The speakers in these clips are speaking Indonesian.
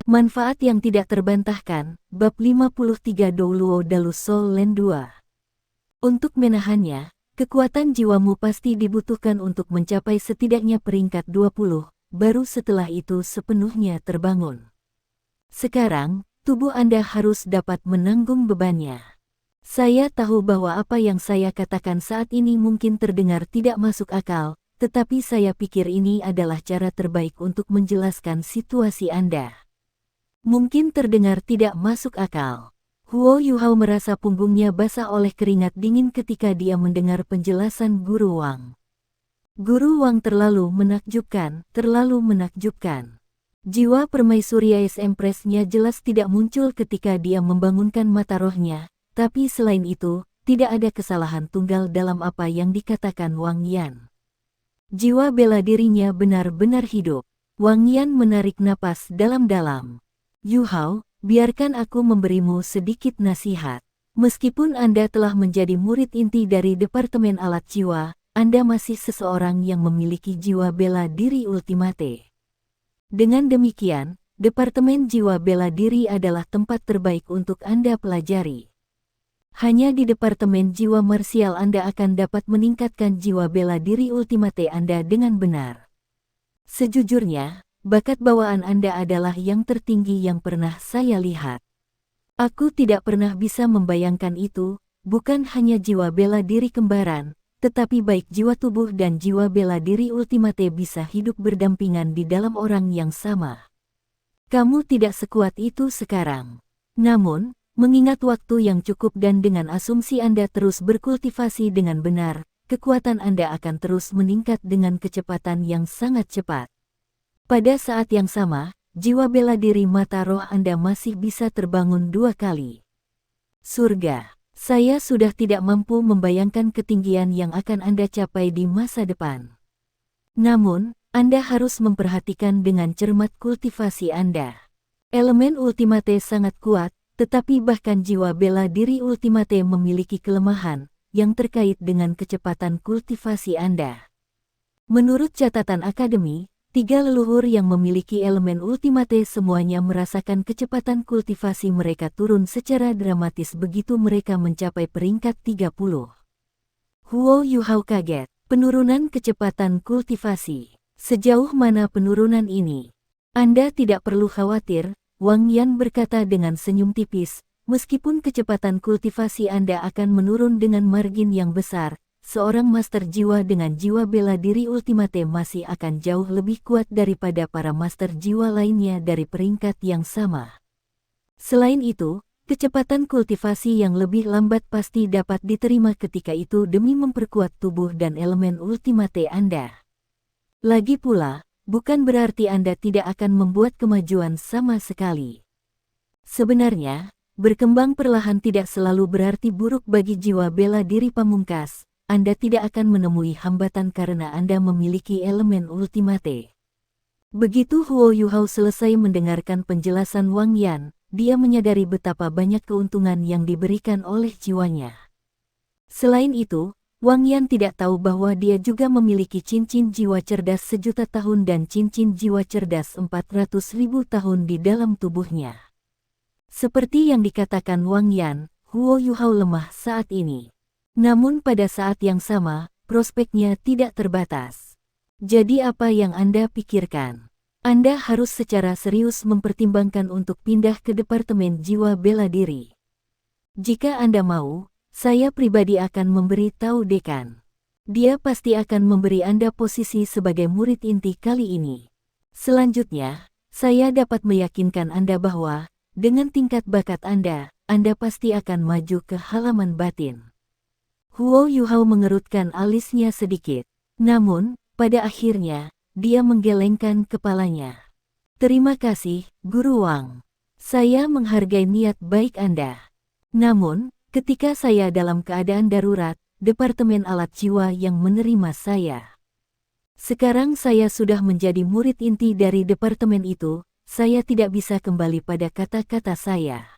Manfaat yang tidak terbantahkan, bab 53 Douluo Dalu Soul Land 2. Untuk menahannya, kekuatan jiwamu pasti dibutuhkan untuk mencapai setidaknya peringkat 20, baru setelah itu sepenuhnya terbangun. Sekarang, tubuh Anda harus dapat menanggung bebannya. Saya tahu bahwa apa yang saya katakan saat ini mungkin terdengar tidak masuk akal, tetapi saya pikir ini adalah cara terbaik untuk menjelaskan situasi Anda. Mungkin terdengar tidak masuk akal. Huo Yuhao merasa punggungnya basah oleh keringat dingin ketika dia mendengar penjelasan Guru Wang. Guru Wang terlalu menakjubkan. Jiwa permaisuri Empress-nya jelas tidak muncul ketika dia membangunkan mata rohnya, tapi selain itu, tidak ada kesalahan tunggal dalam apa yang dikatakan Wang Yan. Jiwa bela dirinya benar-benar hidup. Wang Yan menarik napas dalam-dalam. Yuhao, biarkan aku memberimu sedikit nasihat. Meskipun Anda telah menjadi murid inti dari Departemen Alat Jiwa, Anda masih seseorang yang memiliki jiwa bela diri ultimate. Dengan demikian, Departemen Jiwa Bela Diri adalah tempat terbaik untuk Anda pelajari. Hanya di Departemen Jiwa Marsial Anda akan dapat meningkatkan jiwa bela diri ultimate Anda dengan benar. Sejujurnya, bakat bawaan Anda adalah yang tertinggi yang pernah saya lihat. Aku tidak pernah bisa membayangkan itu, bukan hanya jiwa bela diri kembaran, tetapi baik jiwa tubuh dan jiwa bela diri ultimate bisa hidup berdampingan di dalam orang yang sama. Kamu tidak sekuat itu sekarang. Namun, mengingat waktu yang cukup dan dengan asumsi Anda terus berkultivasi dengan benar, kekuatan Anda akan terus meningkat dengan kecepatan yang sangat cepat. Pada saat yang sama, jiwa bela diri mata roh Anda masih bisa terbangun 2 kali. Surga. Saya sudah tidak mampu membayangkan ketinggian yang akan Anda capai di masa depan. Namun, Anda harus memperhatikan dengan cermat kultivasi Anda. Elemen ultimate sangat kuat, tetapi bahkan jiwa bela diri ultimate memiliki kelemahan yang terkait dengan kecepatan kultivasi Anda. Menurut catatan akademi, 3 leluhur yang memiliki elemen ultimate semuanya merasakan kecepatan kultivasi mereka turun secara dramatis begitu mereka mencapai peringkat 30. Huo Yuhao kaget. Penurunan kecepatan kultivasi. Sejauh mana penurunan ini? Anda tidak perlu khawatir, Wang Yan berkata dengan senyum tipis, meskipun kecepatan kultivasi Anda akan menurun dengan margin yang besar, seorang master jiwa dengan jiwa bela diri ultimate masih akan jauh lebih kuat daripada para master jiwa lainnya dari peringkat yang sama. Selain itu, kecepatan kultivasi yang lebih lambat pasti dapat diterima ketika itu demi memperkuat tubuh dan elemen ultimate Anda. Lagi pula, bukan berarti Anda tidak akan membuat kemajuan sama sekali. Sebenarnya, berkembang perlahan tidak selalu berarti buruk bagi jiwa bela diri pamungkas. Anda tidak akan menemui hambatan karena Anda memiliki elemen ultimate. Begitu Huo Yuhao selesai mendengarkan penjelasan Wang Yan, dia menyadari betapa banyak keuntungan yang diberikan oleh jiwanya. Selain itu, Wang Yan tidak tahu bahwa dia juga memiliki cincin jiwa cerdas 1.000.000 tahun dan cincin jiwa cerdas 400.000 tahun di dalam tubuhnya. Seperti yang dikatakan Wang Yan, Huo Yuhao lemah saat ini. Namun pada saat yang sama, prospeknya tidak terbatas. Jadi apa yang Anda pikirkan? Anda harus secara serius mempertimbangkan untuk pindah ke Departemen Jiwa Bela Diri. Jika Anda mau, saya pribadi akan memberi tahu dekan. Dia pasti akan memberi Anda posisi sebagai murid inti kali ini. Selanjutnya, saya dapat meyakinkan Anda bahwa, dengan tingkat bakat Anda pasti akan maju ke halaman batin. Huo Yuhao mengerutkan alisnya sedikit. Namun, pada akhirnya, dia menggelengkan kepalanya. Terima kasih, Guru Wang. Saya menghargai niat baik Anda. Namun, ketika saya dalam keadaan darurat, Departemen Alat Jiwa yang menerima saya. Sekarang saya sudah menjadi murid inti dari departemen itu, saya tidak bisa kembali pada kata-kata saya.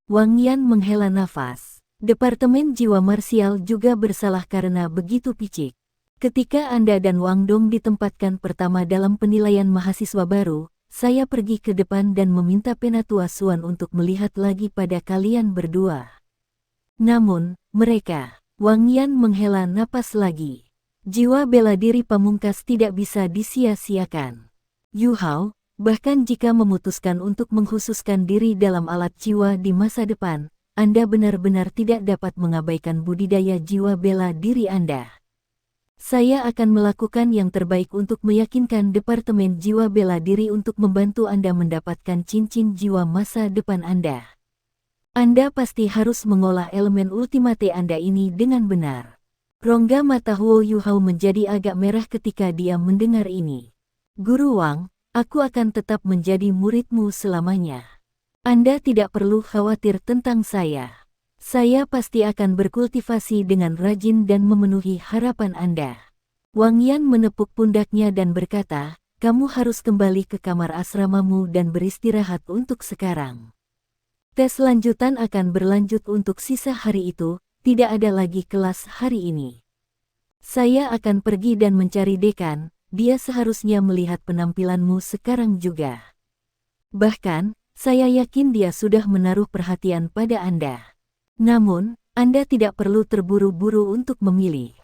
Wang Yan menghela nafas. Departemen Jiwa Marsial juga bersalah karena begitu picik. Ketika Anda dan Wang Dong ditempatkan pertama dalam penilaian mahasiswa baru, saya pergi ke depan dan meminta Penatua Suan untuk melihat lagi pada kalian berdua. Namun, mereka, Wang Yan menghela napas lagi. Jiwa bela diri pamungkas tidak bisa disia-siakan. Yu Hao, bahkan jika memutuskan untuk mengkhususkan diri dalam alat jiwa di masa depan, Anda benar-benar tidak dapat mengabaikan budidaya jiwa bela diri Anda. Saya akan melakukan yang terbaik untuk meyakinkan Departemen Jiwa Bela Diri untuk membantu Anda mendapatkan cincin jiwa masa depan Anda. Anda pasti harus mengolah elemen ultimate Anda ini dengan benar. Rongga mata Huo Yuhao menjadi agak merah ketika dia mendengar ini. Guru Wang, aku akan tetap menjadi muridmu selamanya. Anda tidak perlu khawatir tentang saya. Saya pasti akan berkultivasi dengan rajin dan memenuhi harapan Anda. Wang Yan menepuk pundaknya dan berkata, kamu harus kembali ke kamar asramamu dan beristirahat untuk sekarang. Tes lanjutan akan berlanjut untuk sisa hari itu, tidak ada lagi kelas hari ini. Saya akan pergi dan mencari dekan, dia seharusnya melihat penampilanmu sekarang juga. Bahkan, saya yakin dia sudah menaruh perhatian pada Anda. Namun, Anda tidak perlu terburu-buru untuk memilih.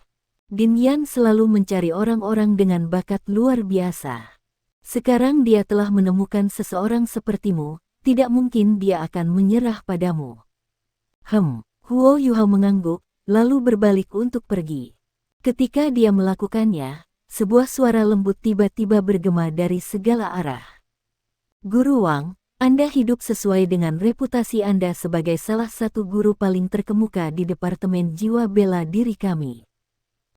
Din Yan selalu mencari orang-orang dengan bakat luar biasa. Sekarang dia telah menemukan seseorang sepertimu, tidak mungkin dia akan menyerah padamu. Huo Yuhao mengangguk, lalu berbalik untuk pergi. Ketika dia melakukannya, sebuah suara lembut tiba-tiba bergema dari segala arah. Guru Wang, Anda hidup sesuai dengan reputasi Anda sebagai salah satu guru paling terkemuka di Departemen Jiwa Bela Diri kami.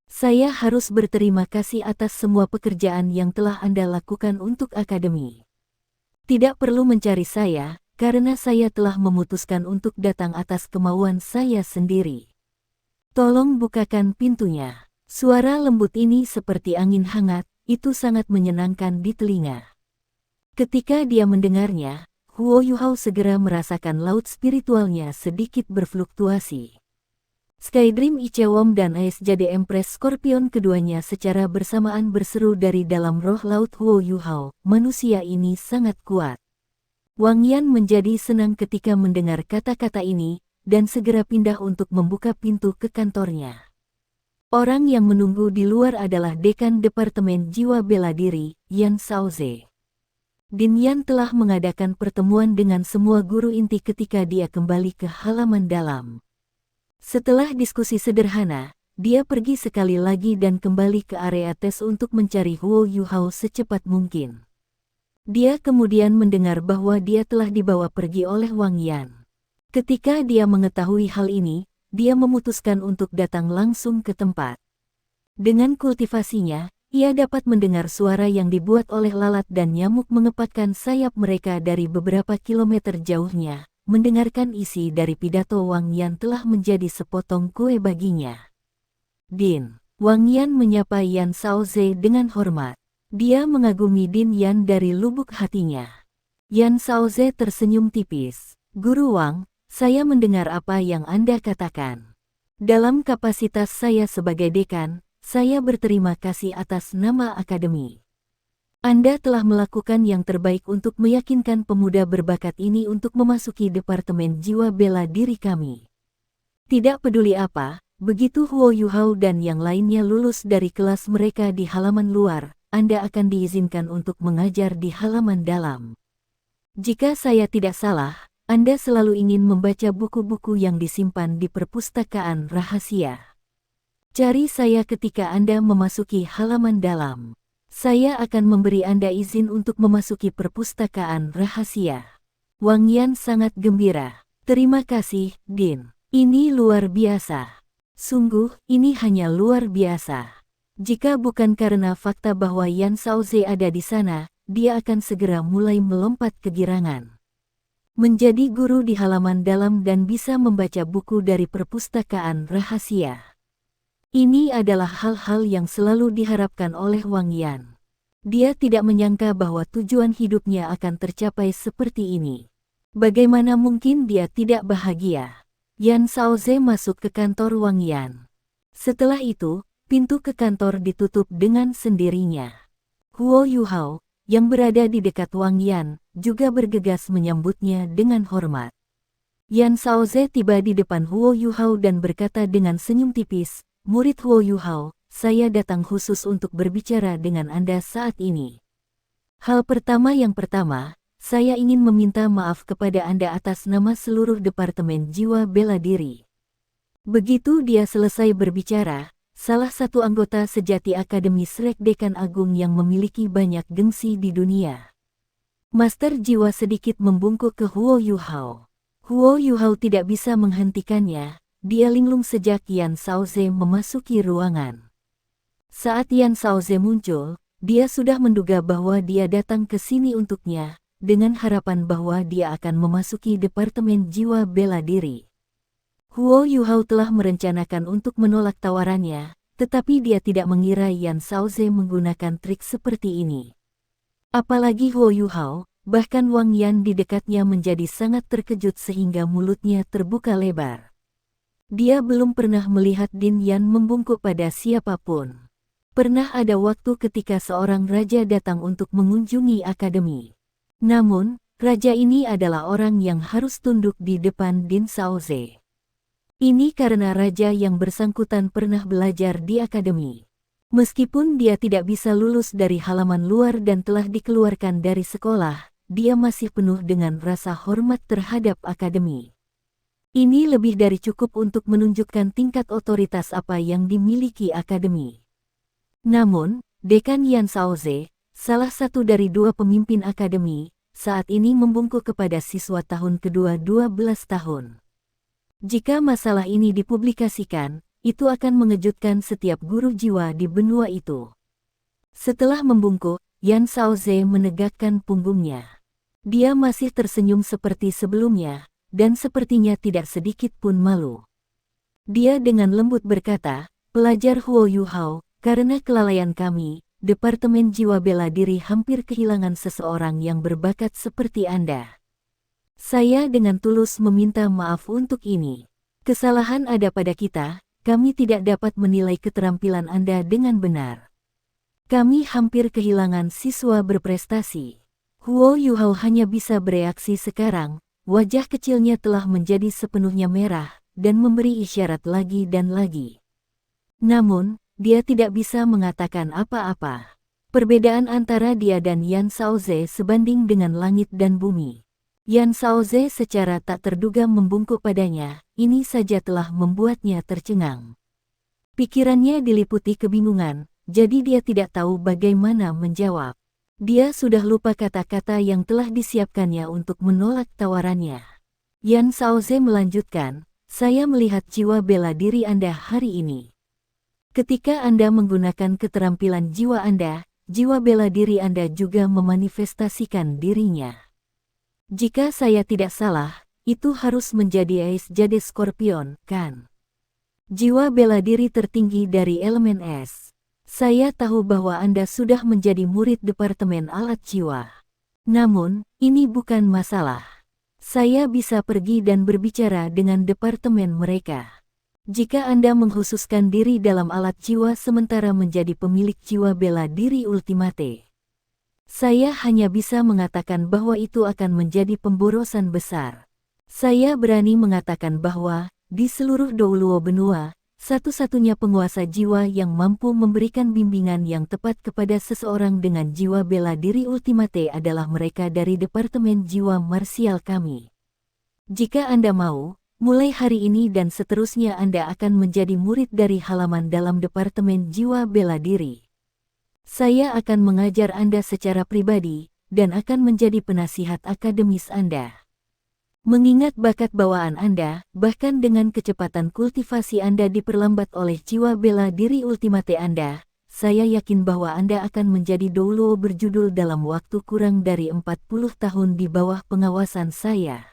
Saya harus berterima kasih atas semua pekerjaan yang telah Anda lakukan untuk akademi. Tidak perlu mencari saya, karena saya telah memutuskan untuk datang atas kemauan saya sendiri. Tolong bukakan pintunya. Suara lembut ini seperti angin hangat, itu sangat menyenangkan di telinga. Ketika dia mendengarnya, Huo Yuhao segera merasakan laut spiritualnya sedikit berfluktuasi. Skydream Ichewom dan Ais Jade Empress Scorpion keduanya secara bersamaan berseru dari dalam roh laut Huo Yuhao, manusia ini sangat kuat. Wang Yan menjadi senang ketika mendengar kata-kata ini, dan segera pindah untuk membuka pintu ke kantornya. Orang yang menunggu di luar adalah Dekan Departemen Jiwa Bela Diri, Yan Shaoze. Din Yan telah mengadakan pertemuan dengan semua guru inti ketika dia kembali ke halaman dalam. Setelah diskusi sederhana, dia pergi sekali lagi dan kembali ke area tes untuk mencari Huo Yuhao secepat mungkin. Dia kemudian mendengar bahwa dia telah dibawa pergi oleh Wang Yan. Ketika dia mengetahui hal ini, dia memutuskan untuk datang langsung ke tempat. Dengan kultivasinya, ia dapat mendengar suara yang dibuat oleh lalat dan nyamuk mengepatkan sayap mereka dari beberapa kilometer jauhnya. Mendengarkan isi dari pidato Wang Yan telah menjadi sepotong kue baginya. Din, Wang Yan menyapa Yan Shaoze dengan hormat. Dia mengagumi Din Yan dari lubuk hatinya. Yan Shaoze tersenyum tipis. Guru Wang, saya mendengar apa yang Anda katakan. Dalam kapasitas saya sebagai dekan, saya berterima kasih atas nama akademi. Anda telah melakukan yang terbaik untuk meyakinkan pemuda berbakat ini untuk memasuki Departemen Jiwa Bela Diri kami. Tidak peduli apa, begitu Huo Yuhao dan yang lainnya lulus dari kelas mereka di halaman luar, Anda akan diizinkan untuk mengajar di halaman dalam. Jika saya tidak salah, Anda selalu ingin membaca buku-buku yang disimpan di perpustakaan rahasia. Cari saya ketika Anda memasuki halaman dalam. Saya akan memberi Anda izin untuk memasuki perpustakaan rahasia. Wang Yan sangat gembira. Terima kasih, Din. Ini luar biasa. Sungguh, ini hanya luar biasa. Jika bukan karena fakta bahwa Yan Shaoze ada di sana, dia akan segera mulai melompat kegirangan. Menjadi guru di halaman dalam dan bisa membaca buku dari perpustakaan rahasia. Ini adalah hal-hal yang selalu diharapkan oleh Wang Yan. Dia tidak menyangka bahwa tujuan hidupnya akan tercapai seperti ini. Bagaimana mungkin dia tidak bahagia? Yan Shaoze masuk ke kantor Wang Yan. Setelah itu, pintu ke kantor ditutup dengan sendirinya. Huo Yuhao, yang berada di dekat Wang Yan, juga bergegas menyambutnya dengan hormat. Yan Shaoze tiba di depan Huo Yuhao dan berkata dengan senyum tipis, "Murid Huo Yuhao, saya datang khusus untuk berbicara dengan Anda saat ini. Hal pertama yang pertama, saya ingin meminta maaf kepada Anda atas nama seluruh Departemen Jiwa Bela Diri." Begitu dia selesai berbicara, salah satu anggota sejati Akademi Shrek Dekan Agung yang memiliki banyak gengsi di dunia, Master Jiwa, sedikit membungkuk ke Huo Yuhao. Huo Yuhao tidak bisa menghentikannya, dia linglung sejak Yan Shaoze memasuki ruangan. Saat Yan Shaoze muncul, dia sudah menduga bahwa dia datang ke sini untuknya, dengan harapan bahwa dia akan memasuki Departemen Jiwa Bela Diri. Huo Yuhao telah merencanakan untuk menolak tawarannya, tetapi dia tidak mengira Yan Shaoze menggunakan trik seperti ini. Apalagi Huo Yuhao, bahkan Wang Yan di dekatnya menjadi sangat terkejut sehingga mulutnya terbuka lebar. Dia belum pernah melihat Din Yan membungkuk pada siapapun. Pernah ada waktu ketika seorang raja datang untuk mengunjungi akademi. Namun, raja ini adalah orang yang harus tunduk di depan Din Shaoze. Ini karena raja yang bersangkutan pernah belajar di akademi. Meskipun dia tidak bisa lulus dari halaman luar dan telah dikeluarkan dari sekolah, dia masih penuh dengan rasa hormat terhadap akademi. Ini lebih dari cukup untuk menunjukkan tingkat otoritas apa yang dimiliki akademi. Namun, Dekan Yan Shaoze, salah satu dari dua pemimpin akademi, saat ini membungkuk kepada siswa tahun kedua 12 tahun. Jika masalah ini dipublikasikan, itu akan mengejutkan setiap guru jiwa di benua itu. Setelah membungkuk, Yan Shaoze menegakkan punggungnya. Dia masih tersenyum seperti sebelumnya, dan sepertinya tidak sedikit pun malu. Dia dengan lembut berkata, "Pelajar Huo Yuhao, karena kelalaian kami, Departemen Jiwa Bela Diri hampir kehilangan seseorang yang berbakat seperti Anda. Saya dengan tulus meminta maaf untuk ini. Kesalahan ada pada kita, kami tidak dapat menilai keterampilan Anda dengan benar. Kami hampir kehilangan siswa berprestasi." Huo Yuhao hanya bisa bereaksi sekarang, wajah kecilnya telah menjadi sepenuhnya merah, dan memberi isyarat lagi dan lagi. Namun, dia tidak bisa mengatakan apa-apa. Perbedaan antara dia dan Yan Shaoze sebanding dengan langit dan bumi. Yan Shaoze secara tak terduga membungkuk padanya, ini saja telah membuatnya tercengang. Pikirannya diliputi kebingungan, jadi dia tidak tahu bagaimana menjawab. Dia sudah lupa kata-kata yang telah disiapkannya untuk menolak tawarannya. Yan Shaoze melanjutkan, "Saya melihat jiwa bela diri Anda hari ini. Ketika Anda menggunakan keterampilan jiwa Anda, jiwa bela diri Anda juga memanifestasikan dirinya. Jika saya tidak salah, itu harus menjadi Ace Jade Scorpion, kan? Jiwa bela diri tertinggi dari elemen es. Saya tahu bahwa Anda sudah menjadi murid Departemen Alat Jiwa. Namun, ini bukan masalah. Saya bisa pergi dan berbicara dengan departemen mereka. Jika Anda mengkhususkan diri dalam alat jiwa sementara menjadi pemilik jiwa bela diri ultimate, saya hanya bisa mengatakan bahwa itu akan menjadi pemborosan besar. Saya berani mengatakan bahwa, di seluruh Douluo benua, satu-satunya penguasa jiwa yang mampu memberikan bimbingan yang tepat kepada seseorang dengan jiwa bela diri ultimate adalah mereka dari Departemen Jiwa Marsial kami. Jika Anda mau, mulai hari ini dan seterusnya Anda akan menjadi murid dari halaman dalam Departemen Jiwa Bela Diri. Saya akan mengajar Anda secara pribadi, dan akan menjadi penasihat akademis Anda. Mengingat bakat bawaan Anda, bahkan dengan kecepatan kultivasi Anda diperlambat oleh jiwa bela diri ultimate Anda, saya yakin bahwa Anda akan menjadi Douluo berjudul dalam waktu kurang dari 40 tahun di bawah pengawasan saya.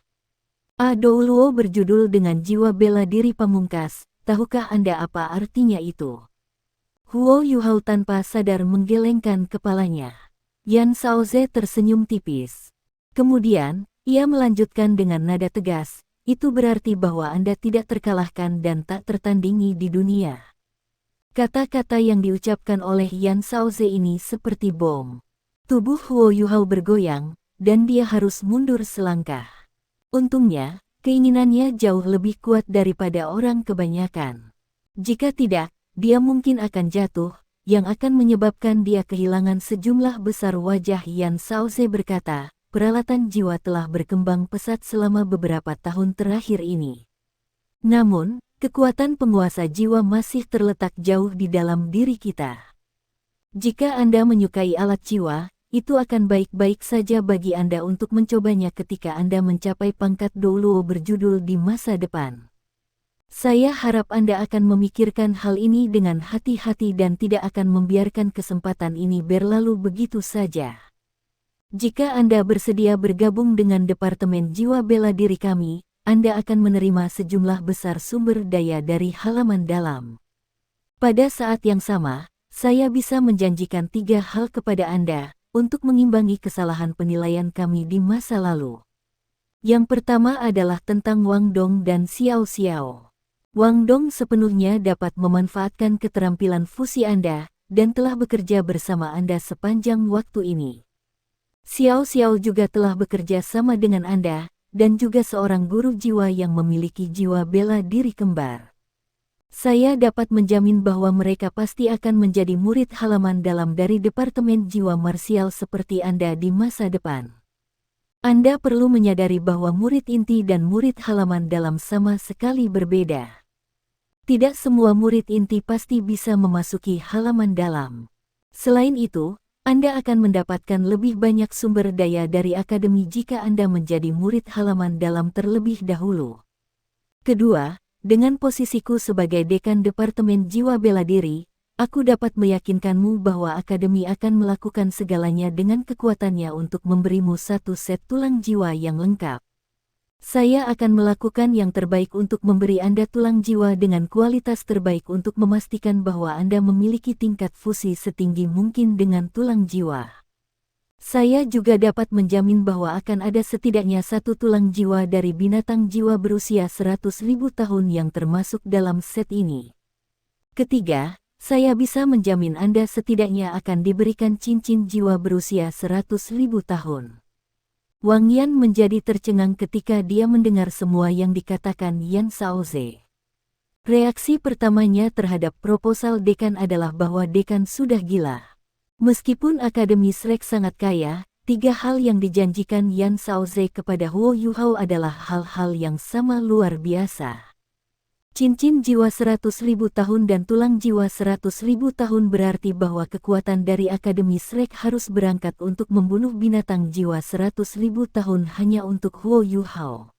Douluo berjudul dengan jiwa bela diri pamungkas, tahukah Anda apa artinya itu? Huo Yuhao tanpa sadar menggelengkan kepalanya. Yan Shaoze tersenyum tipis. Kemudian, ia melanjutkan dengan nada tegas, itu berarti bahwa Anda tidak terkalahkan dan tak tertandingi di dunia. Kata-kata yang diucapkan oleh Yan Shaoze ini seperti bom. Tubuh Huo Yuhao bergoyang, dan dia harus mundur selangkah. Untungnya, keinginannya jauh lebih kuat daripada orang kebanyakan. Jika tidak, dia mungkin akan jatuh, yang akan menyebabkan dia kehilangan sejumlah besar. Wajah Yan Shaoze berkata, peralatan jiwa telah berkembang pesat selama beberapa tahun terakhir ini. Namun, kekuatan penguasa jiwa masih terletak jauh di dalam diri kita. Jika Anda menyukai alat jiwa, itu akan baik-baik saja bagi Anda untuk mencobanya ketika Anda mencapai pangkat Douluo berjudul di masa depan. Saya harap Anda akan memikirkan hal ini dengan hati-hati dan tidak akan membiarkan kesempatan ini berlalu begitu saja. Jika Anda bersedia bergabung dengan Departemen Jiwa Bela Diri kami, Anda akan menerima sejumlah besar sumber daya dari halaman dalam. Pada saat yang sama, saya bisa menjanjikan 3 hal kepada Anda untuk mengimbangi kesalahan penilaian kami di masa lalu. Yang pertama adalah tentang Wang Dong dan Xiao Xiao. Wang Dong sepenuhnya dapat memanfaatkan keterampilan fusi Anda dan telah bekerja bersama Anda sepanjang waktu ini. Xiao Xiao juga telah bekerja sama dengan Anda, dan juga seorang guru jiwa yang memiliki jiwa bela diri kembar. Saya dapat menjamin bahwa mereka pasti akan menjadi murid halaman dalam dari Departemen Jiwa Marsial seperti Anda di masa depan. Anda perlu menyadari bahwa murid inti dan murid halaman dalam sama sekali berbeda. Tidak semua murid inti pasti bisa memasuki halaman dalam. Selain itu, Anda akan mendapatkan lebih banyak sumber daya dari akademi jika Anda menjadi murid halaman dalam terlebih dahulu. Kedua, dengan posisiku sebagai dekan Departemen Jiwa Bela Diri, aku dapat meyakinkanmu bahwa akademi akan melakukan segalanya dengan kekuatannya untuk memberimu satu set tulang jiwa yang lengkap. Saya akan melakukan yang terbaik untuk memberi Anda tulang jiwa dengan kualitas terbaik untuk memastikan bahwa Anda memiliki tingkat fusi setinggi mungkin dengan tulang jiwa. Saya juga dapat menjamin bahwa akan ada setidaknya 1 tulang jiwa dari binatang jiwa berusia 100.000 tahun yang termasuk dalam set ini. Ketiga, saya bisa menjamin Anda setidaknya akan diberikan cincin jiwa berusia 100.000 tahun. Wang Yan menjadi tercengang ketika dia mendengar semua yang dikatakan Yan Shaoze. Reaksi pertamanya terhadap proposal dekan adalah bahwa dekan sudah gila. Meskipun Akademi Shrek sangat kaya, 3 hal yang dijanjikan Yan Shaoze kepada Huo Yuhao adalah hal-hal yang sama luar biasa. Cincin jiwa 100.000 tahun dan tulang jiwa 100.000 tahun berarti bahwa kekuatan dari Akademi Shrek harus berangkat untuk membunuh binatang jiwa 100.000 tahun hanya untuk Huo Yuhao.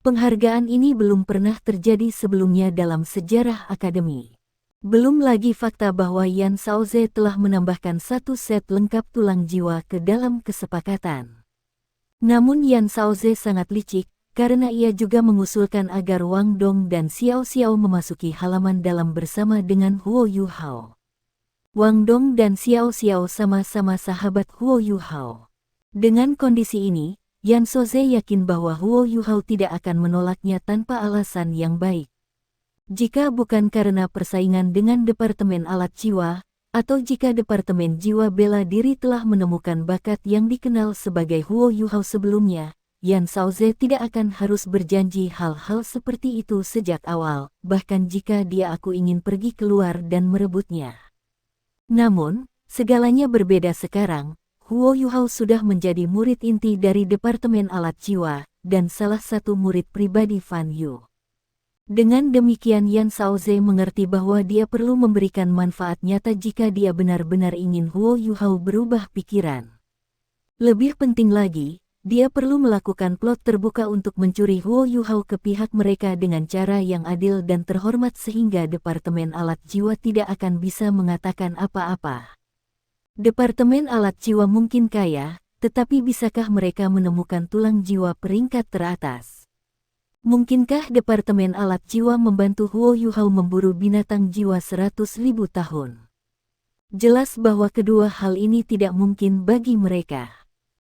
Penghargaan ini belum pernah terjadi sebelumnya dalam sejarah Akademi. Belum lagi fakta bahwa Yan Shaoze telah menambahkan 1 set lengkap tulang jiwa ke dalam kesepakatan. Namun Yan Shaoze sangat licik, karena ia juga mengusulkan agar Wang Dong dan Xiao Xiao memasuki halaman dalam bersama dengan Huo Yuhao. Wang Dong dan Xiao Xiao sama-sama sahabat Huo Yuhao. Dengan kondisi ini, Yan Shaoze yakin bahwa Huo Yuhao tidak akan menolaknya tanpa alasan yang baik. Jika bukan karena persaingan dengan Departemen Alat Jiwa, atau jika Departemen Jiwa Bela Diri telah menemukan bakat yang dikenal sebagai Huo Yuhao sebelumnya, Yan Shaoze tidak akan harus berjanji hal-hal seperti itu sejak awal, bahkan jika aku ingin pergi keluar dan merebutnya. Namun, segalanya berbeda sekarang. Huo Yuhao sudah menjadi murid inti dari Departemen Alat Jiwa, dan salah satu murid pribadi Fan Yu. Dengan demikian Yan Shaoze mengerti bahwa dia perlu memberikan manfaat nyata jika dia benar-benar ingin Huo Yuhao berubah pikiran. Lebih penting lagi, dia perlu melakukan plot terbuka untuk mencuri Huo Yuhao ke pihak mereka dengan cara yang adil dan terhormat sehingga Departemen Alat Jiwa tidak akan bisa mengatakan apa-apa. Departemen Alat Jiwa mungkin kaya, tetapi bisakah mereka menemukan tulang jiwa peringkat teratas? Mungkinkah Departemen Alat Jiwa membantu Huo Yuhao memburu binatang jiwa 100.000 tahun? Jelas bahwa kedua hal ini tidak mungkin bagi mereka.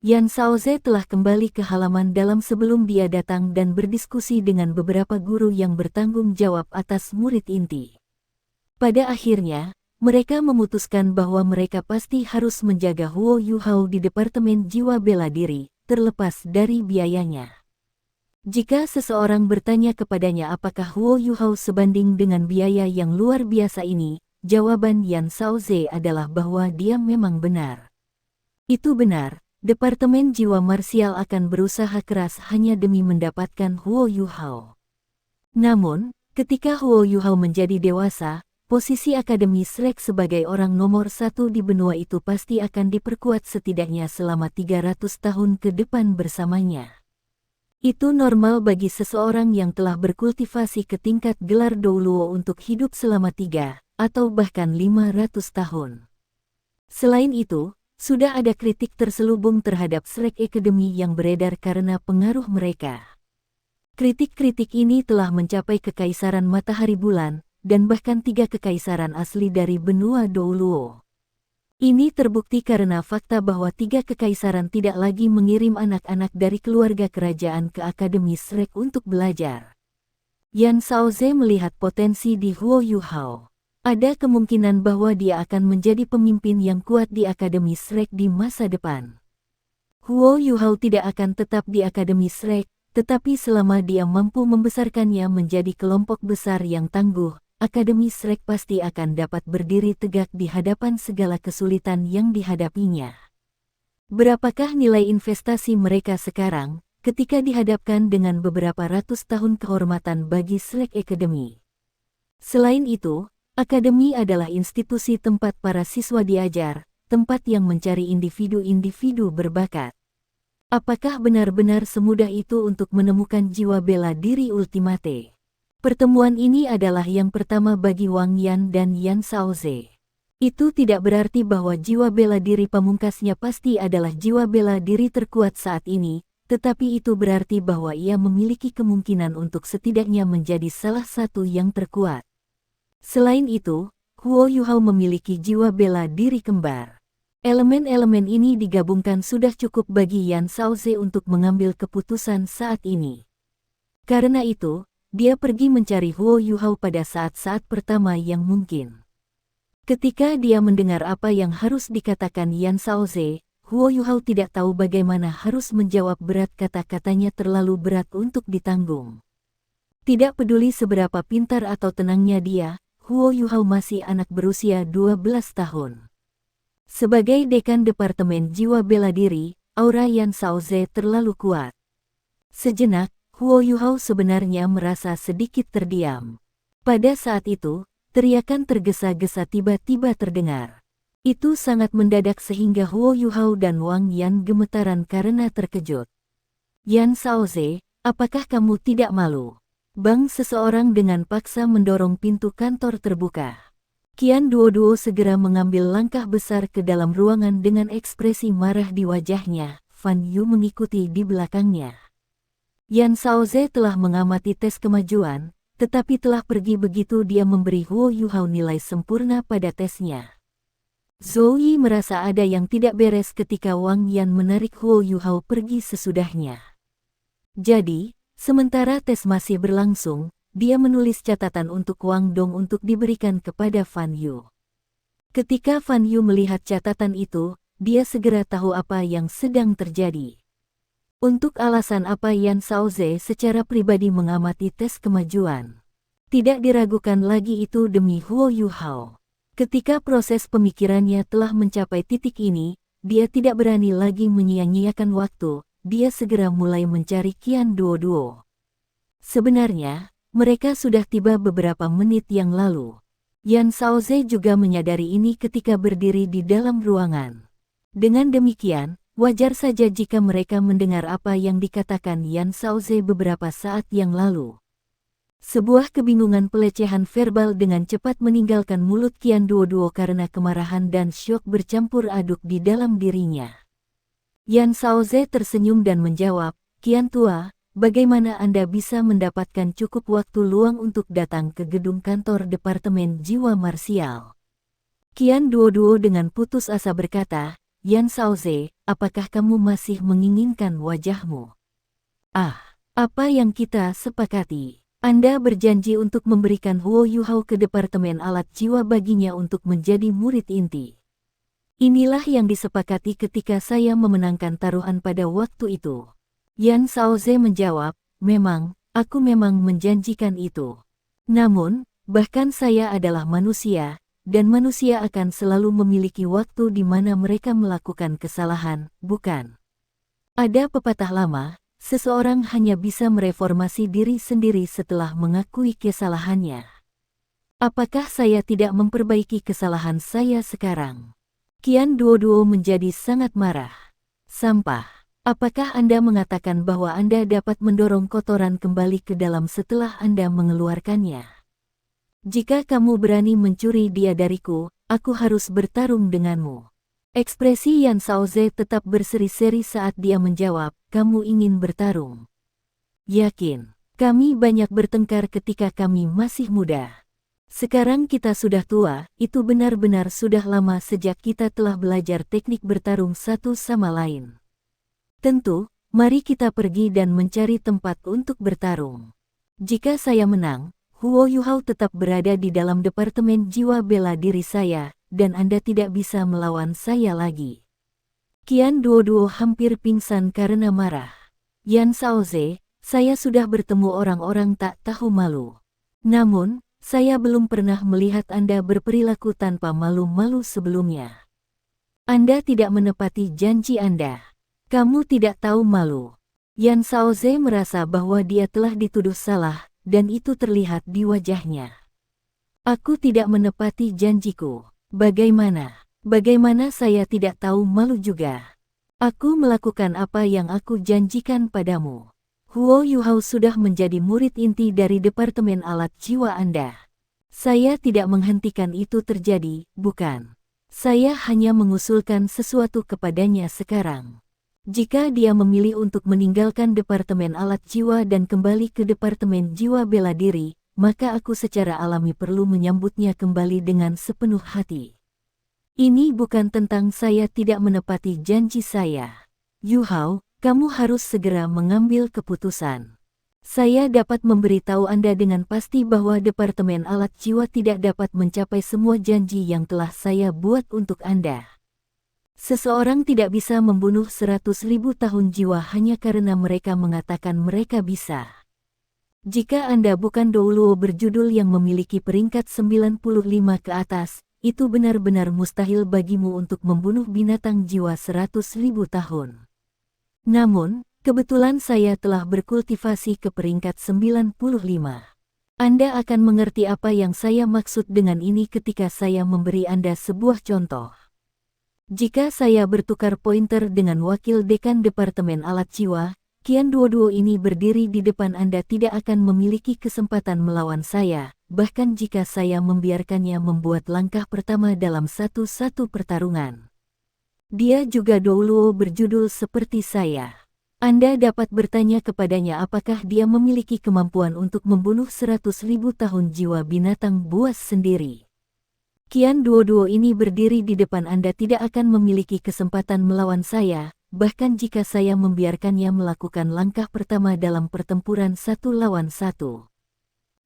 Yan Shaoze telah kembali ke halaman dalam sebelum dia datang dan berdiskusi dengan beberapa guru yang bertanggung jawab atas murid inti. Pada akhirnya, mereka memutuskan bahwa mereka pasti harus menjaga Huo Yuhao di Departemen Jiwa Bela Diri, terlepas dari biayanya. Jika seseorang bertanya kepadanya apakah Huo Yuhao sebanding dengan biaya yang luar biasa ini, jawaban Yan Shaoze adalah bahwa dia memang benar. Itu benar, Departemen Jiwa Marsial akan berusaha keras hanya demi mendapatkan Huo Yuhao. Namun, ketika Huo Yuhao menjadi dewasa, posisi Akademi Shrek sebagai orang nomor satu di benua itu pasti akan diperkuat setidaknya selama 300 tahun ke depan bersamanya. Itu normal bagi seseorang yang telah berkultivasi ke tingkat gelar Douluo untuk hidup selama 3 atau bahkan 500 tahun. Selain itu, sudah ada kritik terselubung terhadap Shrek Academy yang beredar karena pengaruh mereka. Kritik-kritik ini telah mencapai Kekaisaran Matahari Bulan, dan bahkan 3 kekaisaran asli dari benua Douluo. Ini terbukti karena fakta bahwa 3 kekaisaran tidak lagi mengirim anak-anak dari keluarga kerajaan ke Akademi Shrek untuk belajar. Yan Shaoze melihat potensi di Huo Yuhao. Ada kemungkinan bahwa dia akan menjadi pemimpin yang kuat di Akademi Shrek di masa depan. Huo Yuhao tidak akan tetap di Akademi Shrek, tetapi selama dia mampu membesarkannya menjadi kelompok besar yang tangguh, Akademi Shrek pasti akan dapat berdiri tegak di hadapan segala kesulitan yang dihadapinya. Berapakah nilai investasi mereka sekarang, ketika dihadapkan dengan beberapa ratus tahun kehormatan bagi Shrek Academy? Selain itu, Akademi adalah institusi tempat para siswa diajar, tempat yang mencari individu-individu berbakat. Apakah benar-benar semudah itu untuk menemukan jiwa bela diri ultimate? Pertemuan ini adalah yang pertama bagi Wang Yan dan Yan Shaoze. Itu tidak berarti bahwa jiwa bela diri pamungkasnya pasti adalah jiwa bela diri terkuat saat ini, tetapi itu berarti bahwa ia memiliki kemungkinan untuk setidaknya menjadi salah satu yang terkuat. Selain itu, Huo Yuhao memiliki jiwa bela diri kembar. Elemen-elemen ini digabungkan sudah cukup bagi Yan Shaoze untuk mengambil keputusan saat ini. Karena itu, dia pergi mencari Huo Yuhao pada saat-saat pertama yang mungkin. Ketika dia mendengar apa yang harus dikatakan Yan Shaoze, Huo Yuhao tidak tahu bagaimana harus menjawab. Berat kata-katanya terlalu berat untuk ditanggung. Tidak peduli seberapa pintar atau tenangnya dia, Huo Yuhao masih anak berusia 12 tahun. Sebagai dekan Departemen Jiwa Bela Diri, aura Yan Shaoze terlalu kuat. Sejenak, Huo Yuhao sebenarnya merasa sedikit terdiam. Pada saat itu, teriakan tergesa-gesa tiba-tiba terdengar. Itu sangat mendadak sehingga Huo Yuhao dan Wang Yan gemetaran karena terkejut. Yan Shaoze, apakah kamu tidak malu? Bang, seseorang dengan paksa mendorong pintu kantor terbuka. Qian Duoduo segera mengambil langkah besar ke dalam ruangan dengan ekspresi marah di wajahnya. Fan Yu mengikuti di belakangnya. Yan Shaoze telah mengamati tes kemajuan, tetapi telah pergi begitu dia memberi Huo Yuhao nilai sempurna pada tesnya. Zhou Yi merasa ada yang tidak beres ketika Wang Yan menarik Huo Yuhao pergi sesudahnya. Jadi, sementara tes masih berlangsung, dia menulis catatan untuk Wang Dong untuk diberikan kepada Fan Yu. Ketika Fan Yu melihat catatan itu, dia segera tahu apa yang sedang terjadi. Untuk alasan apa Yan Shaoze secara pribadi mengamati tes kemajuan. Tidak diragukan lagi itu demi Huo Yuhao. Ketika proses pemikirannya telah mencapai titik ini, dia tidak berani lagi menyia-nyiakan waktu, dia segera mulai mencari Qian Duoduo. Sebenarnya, mereka sudah tiba beberapa menit yang lalu. Yan Shaoze juga menyadari ini ketika berdiri di dalam ruangan. Dengan demikian, wajar saja jika mereka mendengar apa yang dikatakan Yan Shaoze beberapa saat yang lalu. Sebuah kebingungan pelecehan verbal dengan cepat meninggalkan mulut Qian Duoduo karena kemarahan dan syok bercampur aduk di dalam dirinya. Yan Shaoze tersenyum dan menjawab, "Qian Tua, bagaimana Anda bisa mendapatkan cukup waktu luang untuk datang ke gedung kantor Departemen Jiwa Marsial?" Qian Duoduo dengan putus asa berkata, "Yan Shaoze, apakah kamu masih menginginkan wajahmu? Ah, apa yang kita sepakati? Anda berjanji untuk memberikan Huo Yuhao ke Departemen Alat Jiwa baginya untuk menjadi murid inti. Inilah yang disepakati ketika saya memenangkan taruhan pada waktu itu. Yan Shaoze menjawab, memang, aku memang menjanjikan itu. Namun, bahkan saya adalah manusia, dan manusia akan selalu memiliki waktu di mana mereka melakukan kesalahan, bukan? Ada pepatah lama, seseorang hanya bisa mereformasi diri sendiri setelah mengakui kesalahannya. Apakah saya tidak memperbaiki kesalahan saya sekarang? Qian Duoduo menjadi sangat marah. Sampah. Apakah Anda mengatakan bahwa Anda dapat mendorong kotoran kembali ke dalam setelah Anda mengeluarkannya? Jika kamu berani mencuri dia dariku, aku harus bertarung denganmu. Ekspresi Yan Shaoze tetap berseri-seri saat dia menjawab, kamu ingin bertarung. Yakin, kami banyak bertengkar ketika kami masih muda. Sekarang kita sudah tua, itu benar-benar sudah lama sejak kita telah belajar teknik bertarung satu sama lain. Tentu, mari kita pergi dan mencari tempat untuk bertarung. Jika saya menang, Huo Yuhao tetap berada di dalam Departemen Jiwa Bela Diri saya, dan Anda tidak bisa melawan saya lagi. Qian Duoduo hampir pingsan karena marah. Yan Shaoze, saya sudah bertemu orang-orang tak tahu malu. Namun, saya belum pernah melihat Anda berperilaku tanpa malu-malu sebelumnya. Anda tidak menepati janji Anda. Kamu tidak tahu malu. Yan Shaoze merasa bahwa dia telah dituduh salah, dan itu terlihat di wajahnya. Aku tidak menepati janjiku. Bagaimana? Bagaimana saya tidak tahu malu juga? Aku melakukan apa yang aku janjikan padamu. Huo Yuhao sudah menjadi murid inti dari Departemen Alat Jiwa Anda. Saya tidak menghentikan itu terjadi, bukan? Saya hanya mengusulkan sesuatu kepadanya sekarang. Jika dia memilih untuk meninggalkan Departemen Alat Jiwa dan kembali ke Departemen Jiwa Bela Diri, maka aku secara alami perlu menyambutnya kembali dengan sepenuh hati. Ini bukan tentang saya tidak menepati janji saya. Yuhao, kamu harus segera mengambil keputusan. Saya dapat memberitahu Anda dengan pasti bahwa Departemen Alat Jiwa tidak dapat mencapai semua janji yang telah saya buat untuk Anda. Seseorang tidak bisa membunuh 100.000 tahun jiwa hanya karena mereka mengatakan mereka bisa. Jika Anda bukan Douluo berjudul yang memiliki peringkat 95 ke atas, itu benar-benar mustahil bagimu untuk membunuh binatang jiwa 100.000 tahun. Namun, kebetulan saya telah berkultivasi ke peringkat 95. Anda akan mengerti apa yang saya maksud dengan ini ketika saya memberi Anda sebuah contoh. Jika saya bertukar pointer dengan wakil dekan Departemen Alat Jiwa, Qian Duoduo ini berdiri di depan Anda tidak akan memiliki kesempatan melawan saya, bahkan jika saya membiarkannya membuat langkah pertama dalam satu-satu pertarungan. Dia juga Douluo berjudul seperti saya. Anda dapat bertanya kepadanya apakah dia memiliki kemampuan untuk membunuh 100.000 tahun jiwa binatang buas sendiri. Qian Duoduo ini berdiri di depan Anda tidak akan memiliki kesempatan melawan saya, bahkan jika saya membiarkannya melakukan langkah pertama dalam pertempuran 1 lawan 1.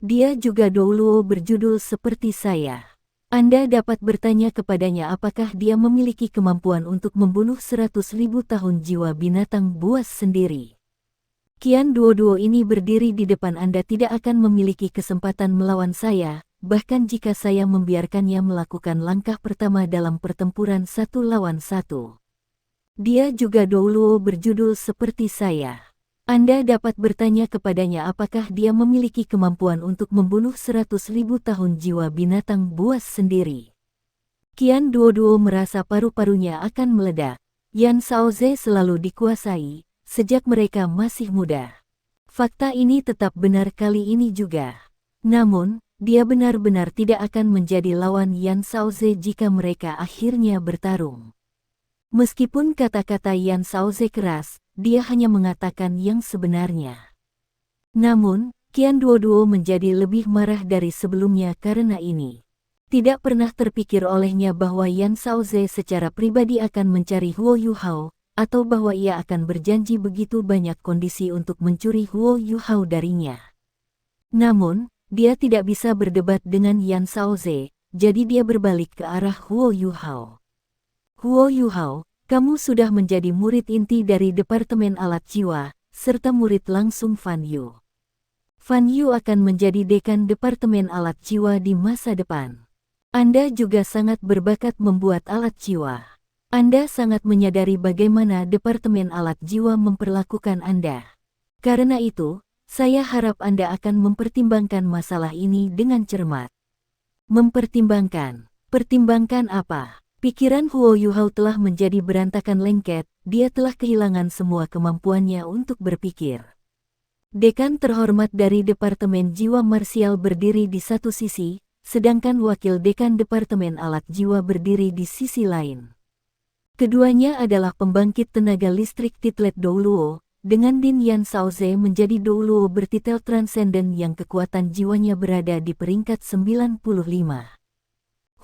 Dia juga Douluo berjudul seperti saya. Anda dapat bertanya kepadanya apakah dia memiliki kemampuan untuk membunuh 100.000 tahun jiwa binatang buas sendiri. Qian Duoduo ini berdiri di depan Anda tidak akan memiliki kesempatan melawan saya, bahkan jika saya membiarkannya melakukan langkah pertama dalam pertempuran 1 lawan 1. Dia juga Douluo berjudul seperti saya. Anda dapat bertanya kepadanya apakah dia memiliki kemampuan untuk membunuh 100.000 tahun jiwa binatang buas sendiri. Qian Duoduo merasa paru-parunya akan meledak. Yan Shaoze selalu dikuasai, sejak mereka masih muda. Fakta ini tetap benar kali ini juga. Namun, dia benar-benar tidak akan menjadi lawan Yan Shaoze jika mereka akhirnya bertarung. Meskipun kata-kata Yan Shaoze keras, dia hanya mengatakan yang sebenarnya. Namun, Qian Duoduo menjadi lebih marah dari sebelumnya karena ini. Tidak pernah terpikir olehnya bahwa Yan Shaoze secara pribadi akan mencari Huo Yuhao, atau bahwa ia akan berjanji begitu banyak kondisi untuk mencuri Huo Yuhao darinya. Namun, dia tidak bisa berdebat dengan Yan Shaoze, jadi dia berbalik ke arah Huo Yuhao. Huo Yuhao, kamu sudah menjadi murid inti dari Departemen Alat Jiwa, serta murid langsung Fan Yu. Fan Yu akan menjadi dekan Departemen Alat Jiwa di masa depan. Anda juga sangat berbakat membuat alat jiwa. Anda sangat menyadari bagaimana Departemen Alat Jiwa memperlakukan Anda. Karena itu, saya harap Anda akan mempertimbangkan masalah ini dengan cermat. Mempertimbangkan? Pertimbangkan apa? Pikiran Huo Yuhao telah menjadi berantakan lengket, dia telah kehilangan semua kemampuannya untuk berpikir. Dekan terhormat dari Departemen Jiwa Marsial berdiri di satu sisi, sedangkan wakil dekan Departemen Alat Jiwa berdiri di sisi lain. Keduanya adalah pembangkit tenaga listrik titlet Douluo, dengan Din Yan Shaoze menjadi Douluo bertitel transenden yang kekuatan jiwanya berada di peringkat 95.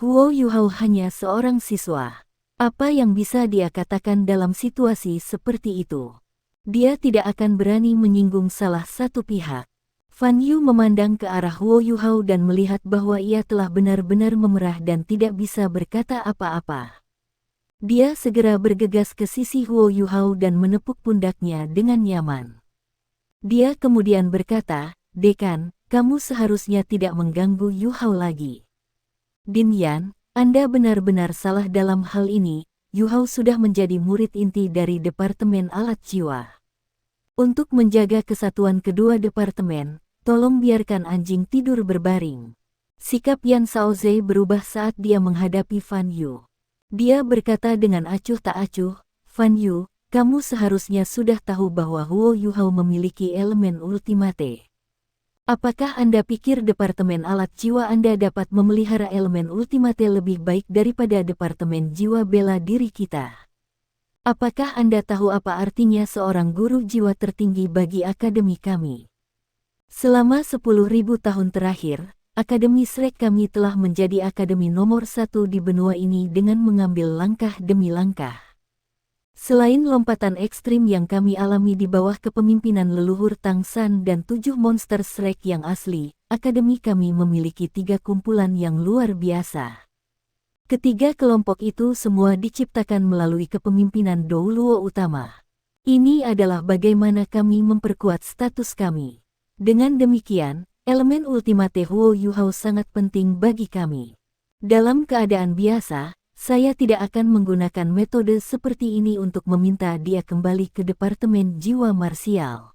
Huo Yuhao hanya seorang siswa. Apa yang bisa dia katakan dalam situasi seperti itu? Dia tidak akan berani menyinggung salah satu pihak. Fan Yu memandang ke arah Huo Yuhao dan melihat bahwa ia telah benar-benar memerah dan tidak bisa berkata apa-apa. Dia segera bergegas ke sisi Huo Yuhao dan menepuk pundaknya dengan nyaman. Dia kemudian berkata, "Dekan, kamu seharusnya tidak mengganggu Yuhao lagi." Din Yan, Anda benar-benar salah dalam hal ini. Yuhao sudah menjadi murid inti dari Departemen Alat Jiwa. Untuk menjaga kesatuan kedua departemen, tolong biarkan anjing tidur berbaring. Sikap Yan Shaoze berubah saat dia menghadapi Fan Yu. Dia berkata dengan acuh tak acuh, "Fan Yu, kamu seharusnya sudah tahu bahwa Huo Yuhao memiliki elemen ultimate. Apakah Anda pikir Departemen Alat Jiwa Anda dapat memelihara elemen ultimate lebih baik daripada Departemen Jiwa Bela Diri kita? Apakah Anda tahu apa artinya seorang guru jiwa tertinggi bagi akademi kami? Selama 10.000 tahun terakhir, Akademi Shrek kami telah menjadi akademi nomor 1 di benua ini dengan mengambil langkah demi langkah. Selain lompatan ekstrim yang kami alami di bawah kepemimpinan leluhur Tang San dan 7 monster Shrek yang asli, akademi kami memiliki 3 kumpulan yang luar biasa. Ketiga kelompok itu semua diciptakan melalui kepemimpinan Douluo utama. Ini adalah bagaimana kami memperkuat status kami. Dengan demikian, elemen ultimate Huo Yuhao sangat penting bagi kami. Dalam keadaan biasa, saya tidak akan menggunakan metode seperti ini untuk meminta dia kembali ke Departemen Jiwa Marsial.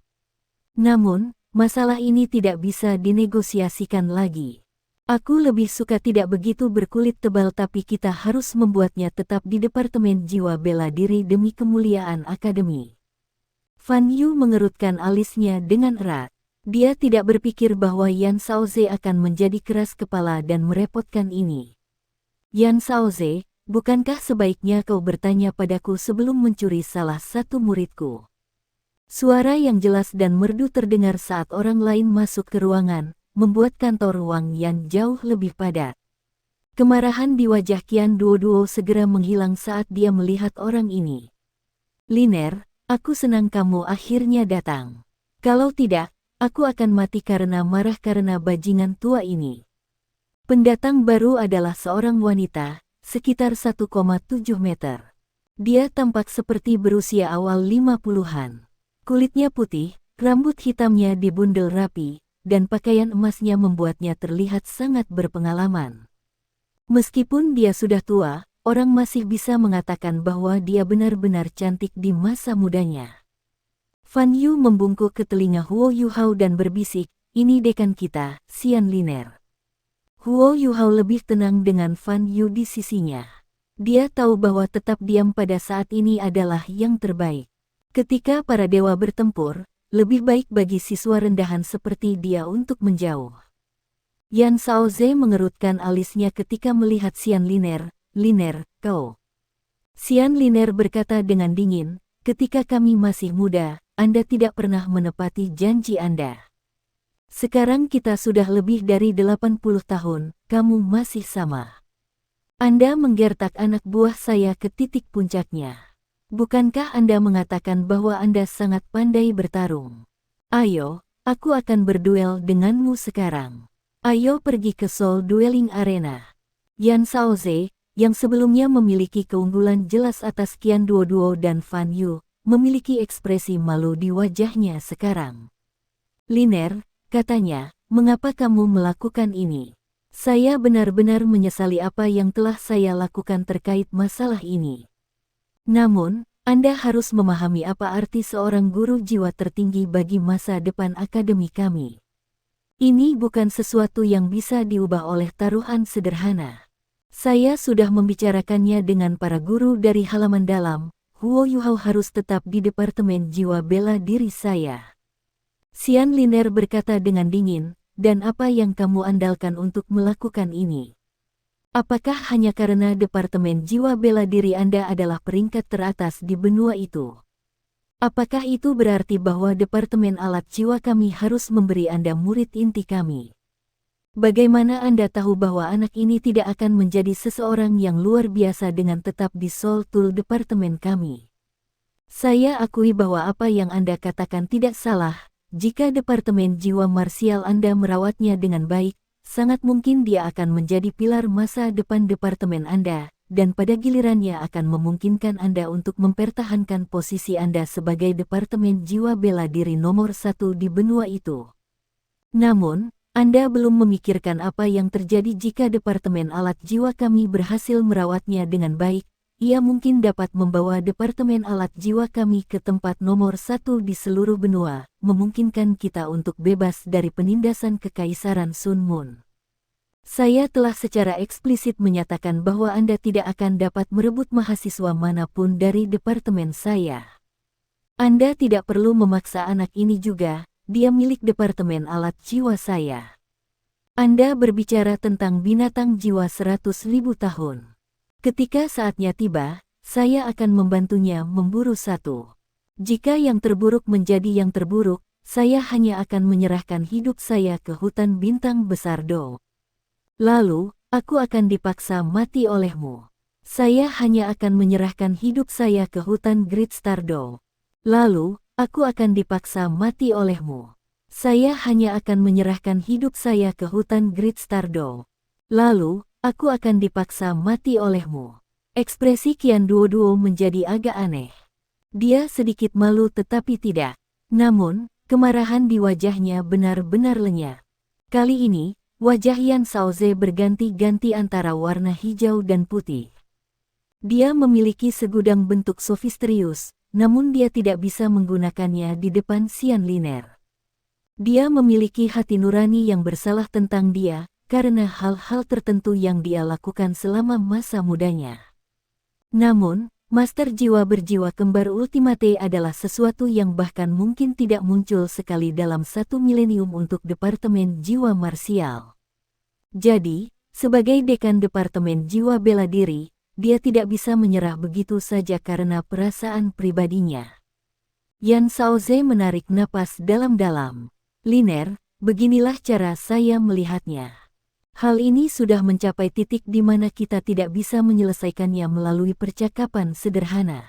Namun, masalah ini tidak bisa dinegosiasikan lagi. Aku lebih suka tidak begitu berkulit tebal tapi kita harus membuatnya tetap di Departemen Jiwa Bela Diri demi kemuliaan akademi. Fan Yu mengerutkan alisnya dengan erat. Dia tidak berpikir bahwa Yan Shaoze akan menjadi keras kepala dan merepotkan ini. Yan Shaoze, bukankah sebaiknya kau bertanya padaku sebelum mencuri salah satu muridku? Suara yang jelas dan merdu terdengar saat orang lain masuk ke ruangan, membuat kantor Wang Yan jauh lebih padat. Kemarahan di wajah Qian Duoduo segera menghilang saat dia melihat orang ini. "Liner, aku senang kamu akhirnya datang. Kalau tidak, aku akan mati karena marah karena bajingan tua ini." Pendatang baru adalah seorang wanita, sekitar 1,7 meter. Dia tampak seperti berusia awal 50-an. Kulitnya putih, rambut hitamnya dibundel rapi, dan pakaian emasnya membuatnya terlihat sangat berpengalaman. Meskipun dia sudah tua, orang masih bisa mengatakan bahwa dia benar-benar cantik di masa mudanya. Fan Yu membungkuk ke telinga Huo Yuhao dan berbisik, "Ini dekan kita, Xian Liner." Huo Yuhao lebih tenang dengan Fan Yu di sisinya. Dia tahu bahwa tetap diam pada saat ini adalah yang terbaik. Ketika para dewa bertempur, lebih baik bagi siswa rendahan seperti dia untuk menjauh. Yan Shaoze mengerutkan alisnya ketika melihat Xian Liner. "Liner, kau." Xian Liner berkata dengan dingin, "Ketika kami masih muda, Anda tidak pernah menepati janji Anda. Sekarang kita sudah lebih dari 80 tahun, kamu masih sama. Anda menggertak anak buah saya ke titik puncaknya. Bukankah Anda mengatakan bahwa Anda sangat pandai bertarung? Ayo, aku akan berduel denganmu sekarang. Ayo pergi ke Soul Dueling Arena. Yan Shaoze, yang sebelumnya memiliki keunggulan jelas atas Qian Duoduo dan Fan Yu, memiliki ekspresi malu di wajahnya sekarang. Liner, katanya, mengapa kamu melakukan ini? Saya benar-benar menyesali apa yang telah saya lakukan terkait masalah ini. Namun, Anda harus memahami apa arti seorang guru jiwa tertinggi bagi masa depan akademi kami. Ini bukan sesuatu yang bisa diubah oleh taruhan sederhana. Saya sudah membicarakannya dengan para guru dari halaman dalam. Huo Yuhao harus tetap di Departemen Jiwa Bela Diri saya. Xian Liner berkata dengan dingin, dan apa yang kamu andalkan untuk melakukan ini? Apakah hanya karena Departemen Jiwa Bela Diri Anda adalah peringkat teratas di benua itu? Apakah itu berarti bahwa Departemen Alat Jiwa kami harus memberi Anda murid inti kami? Bagaimana Anda tahu bahwa anak ini tidak akan menjadi seseorang yang luar biasa dengan tetap di Soul Tool Departemen kami? Saya akui bahwa apa yang Anda katakan tidak salah. Jika Departemen Jiwa Marsial Anda merawatnya dengan baik, sangat mungkin dia akan menjadi pilar masa depan Departemen Anda, dan pada gilirannya akan memungkinkan Anda untuk mempertahankan posisi Anda sebagai Departemen Jiwa Bela Diri nomor 1 di benua itu. Namun, Anda belum memikirkan apa yang terjadi jika Departemen Alat Jiwa kami berhasil merawatnya dengan baik. Ia mungkin dapat membawa Departemen Alat Jiwa kami ke tempat nomor 1 di seluruh benua, memungkinkan kita untuk bebas dari penindasan Kekaisaran Sun Moon. Saya telah secara eksplisit menyatakan bahwa Anda tidak akan dapat merebut mahasiswa manapun dari departemen saya. Anda tidak perlu memaksa anak ini juga, dia milik Departemen Alat Jiwa saya. Anda berbicara tentang binatang jiwa 100.000 tahun. Ketika saatnya tiba, saya akan membantunya memburu satu. Jika yang terburuk menjadi yang terburuk, saya hanya akan menyerahkan hidup saya ke hutan bintang besar Do. Lalu, aku akan dipaksa mati olehmu. Saya hanya akan menyerahkan hidup saya ke hutan Great Star Do. Lalu, aku akan dipaksa mati olehmu. Saya hanya akan menyerahkan hidup saya ke hutan Great Star Do. Lalu, aku akan dipaksa mati olehmu. Ekspresi Qian Duoduo menjadi agak aneh. Dia sedikit malu tetapi tidak. Namun, kemarahan di wajahnya benar-benar lenyap. Kali ini, wajah Yan Shaoze berganti-ganti antara warna hijau dan putih. Dia memiliki segudang bentuk sofisterius, namun dia tidak bisa menggunakannya di depan Xian Liner. Dia memiliki hati nurani yang bersalah tentang dia, karena hal-hal tertentu yang dia lakukan selama masa mudanya. Namun, Master Jiwa Berjiwa Kembar Ultimate adalah sesuatu yang bahkan mungkin tidak muncul sekali dalam 1 milenium untuk Departemen Jiwa Marsial. Jadi, sebagai Dekan Departemen Jiwa Bela Diri, dia tidak bisa menyerah begitu saja karena perasaan pribadinya. Yan Shaoze menarik napas dalam-dalam. Liner, beginilah cara saya melihatnya. Hal ini sudah mencapai titik di mana kita tidak bisa menyelesaikannya melalui percakapan sederhana.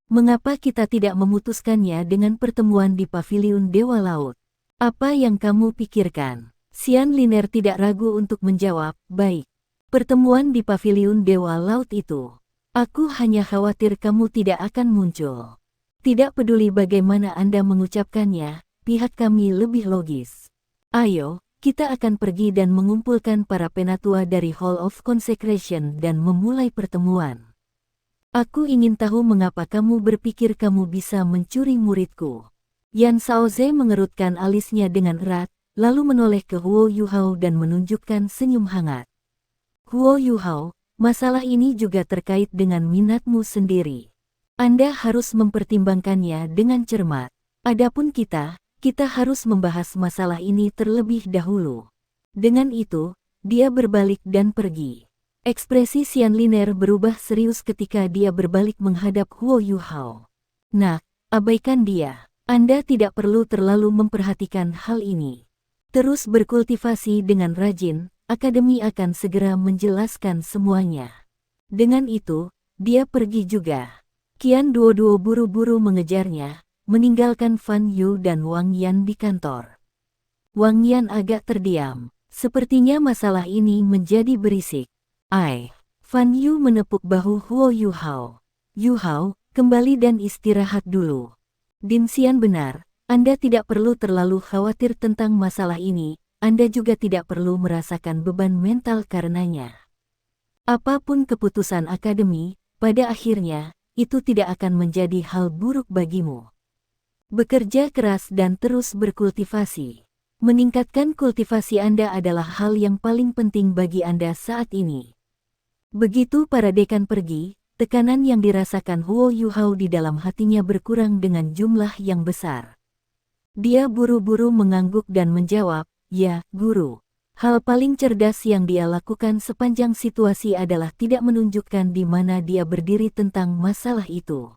Mengapa kita tidak memutuskannya dengan pertemuan di Paviliun Dewa Laut? Apa yang kamu pikirkan? Xian Liner tidak ragu untuk menjawab, baik. Pertemuan di Paviliun Dewa Laut itu. Aku hanya khawatir kamu tidak akan muncul. Tidak peduli bagaimana Anda mengucapkannya, pihak kami lebih logis. Ayo, kita akan pergi dan mengumpulkan para penatua dari Hall of Consecration dan memulai pertemuan. Aku ingin tahu mengapa kamu berpikir kamu bisa mencuri muridku. Yan Shaoze mengerutkan alisnya dengan erat, lalu menoleh ke Huo Yuhao dan menunjukkan senyum hangat. Huo Yuhao, masalah ini juga terkait dengan minatmu sendiri. Anda harus mempertimbangkannya dengan cermat. Adapun kita harus membahas masalah ini terlebih dahulu. Dengan itu, dia berbalik dan pergi. Ekspresi Xian Liner berubah serius ketika dia berbalik menghadap Huo Yuhao. Nak, abaikan dia. Anda tidak perlu terlalu memperhatikan hal ini. Terus berkultivasi dengan rajin, akademi akan segera menjelaskan semuanya. Dengan itu, dia pergi juga. Qian Duoduo buru-buru mengejarnya, meninggalkan Fan Yu dan Wang Yan di kantor. Wang Yan agak terdiam. Sepertinya masalah ini menjadi berisik. Fan Yu menepuk bahu Huo Yuhao. Yuhao, kembali dan istirahat dulu. Din Xian benar, Anda tidak perlu terlalu khawatir tentang masalah ini, Anda juga tidak perlu merasakan beban mental karenanya. Apapun keputusan akademi, pada akhirnya, itu tidak akan menjadi hal buruk bagimu. Bekerja keras dan terus berkultivasi. Meningkatkan kultivasi Anda adalah hal yang paling penting bagi Anda saat ini. Begitu para dekan pergi, tekanan yang dirasakan Huo Yuhao di dalam hatinya berkurang dengan jumlah yang besar. Dia buru-buru mengangguk dan menjawab, "Ya, Guru." Hal paling cerdas yang dia lakukan sepanjang situasi adalah tidak menunjukkan di mana dia berdiri tentang masalah itu.